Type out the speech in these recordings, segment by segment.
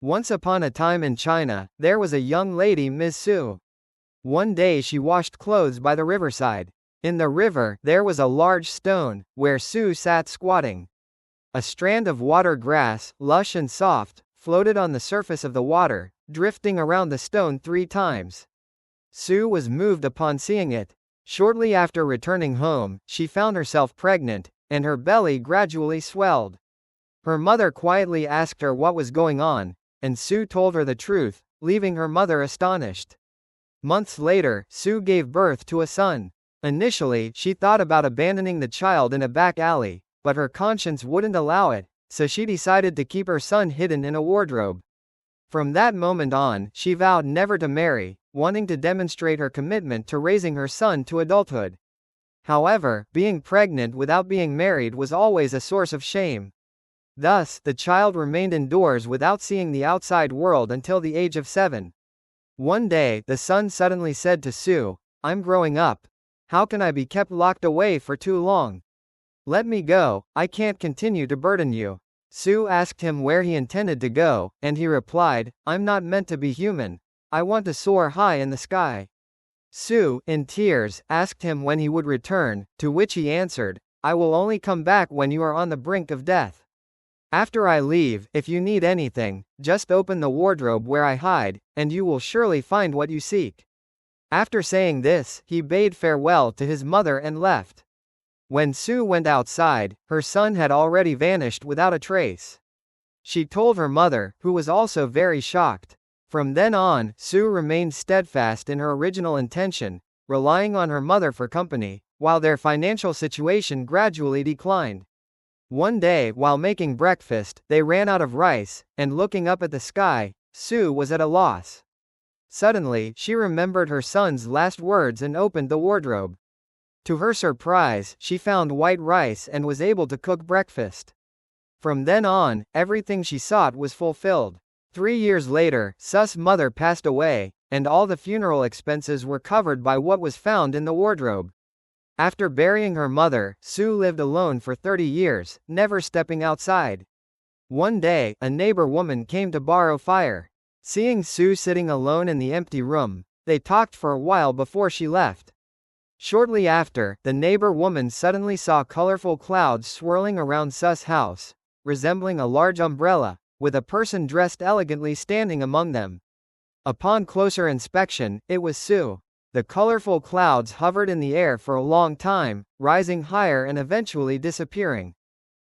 Once upon a time in China, there was a young lady, Miss Su. One day she washed clothes by the riverside. In the river, there was a large stone, where Su sat squatting. A strand of water grass, lush and soft, floated on the surface of the water, drifting around the stone 3 times. Su was moved upon seeing it. Shortly after returning home, she found herself pregnant, and her belly gradually swelled. Her mother quietly asked her what was going on, and Su told her the truth, leaving her mother astonished. Months later, Su gave birth to a son. Initially, she thought about abandoning the child in a back alley, but her conscience wouldn't allow it, so she decided to keep her son hidden in a wardrobe. From that moment on, she vowed never to marry, wanting to demonstrate her commitment to raising her son to adulthood. However, being pregnant without being married was always a source of shame. Thus, the child remained indoors without seeing the outside world until the age of 7. One day, the son suddenly said to Su, "I'm growing up. How can I be kept locked away for too long? Let me go, I can't continue to burden you." Su asked him where he intended to go, and he replied, "I'm not meant to be human. I want to soar high in the sky." Su, in tears, asked him when he would return, to which he answered, "I will only come back when you are on the brink of death. After I leave, if you need anything, just open the wardrobe where I hide, and you will surely find what you seek." After saying this, he bade farewell to his mother and left. When Su went outside, her son had already vanished without a trace. She told her mother, who was also very shocked. From then on, Su remained steadfast in her original intention, relying on her mother for company, while their financial situation gradually declined. One day, while making breakfast, they ran out of rice, and looking up at the sky, Su was at a loss. Suddenly, she remembered her son's last words and opened the wardrobe. To her surprise, she found white rice and was able to cook breakfast. From then on, everything she sought was fulfilled. 3 years later, Su's mother passed away, and all the funeral expenses were covered by what was found in the wardrobe. After burying her mother, Su lived alone for 30 years, never stepping outside. One day, a neighbor woman came to borrow fire. Seeing Su sitting alone in the empty room, they talked for a while before she left. Shortly after, the neighbor woman suddenly saw colorful clouds swirling around Su's house, resembling a large umbrella, with a person dressed elegantly standing among them. Upon closer inspection, it was Su. The colorful clouds hovered in the air for a long time, rising higher and eventually disappearing.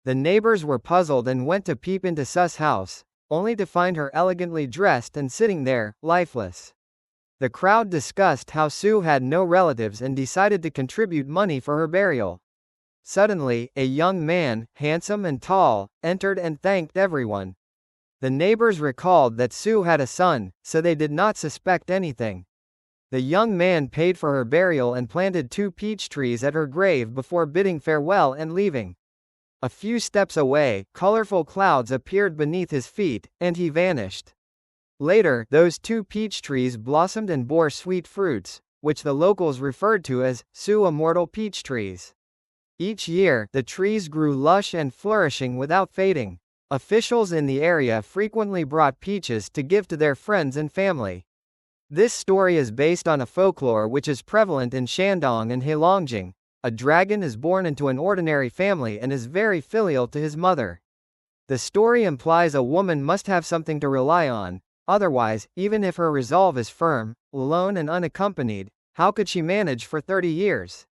The neighbors were puzzled and went to peep into Su's house, only to find her elegantly dressed and sitting there, lifeless. The crowd discussed how Su had no relatives and decided to contribute money for her burial. Suddenly, a young man, handsome and tall, entered and thanked everyone. The neighbors recalled that Su had a son, so they did not suspect anything. The young man paid for her burial and planted 2 peach trees at her grave before bidding farewell and leaving. A few steps away, colorful clouds appeared beneath his feet, and he vanished. Later, those 2 peach trees blossomed and bore sweet fruits, which the locals referred to as Su immortal peach trees. Each year, the trees grew lush and flourishing without fading. Officials in the area frequently brought peaches to give to their friends and family. This story is based on a folklore which is prevalent in Shandong and Heilongjiang. A dragon is born into an ordinary family and is very filial to his mother. The story implies a woman must have something to rely on, otherwise, even if her resolve is firm, alone and unaccompanied, how could she manage for 30 years?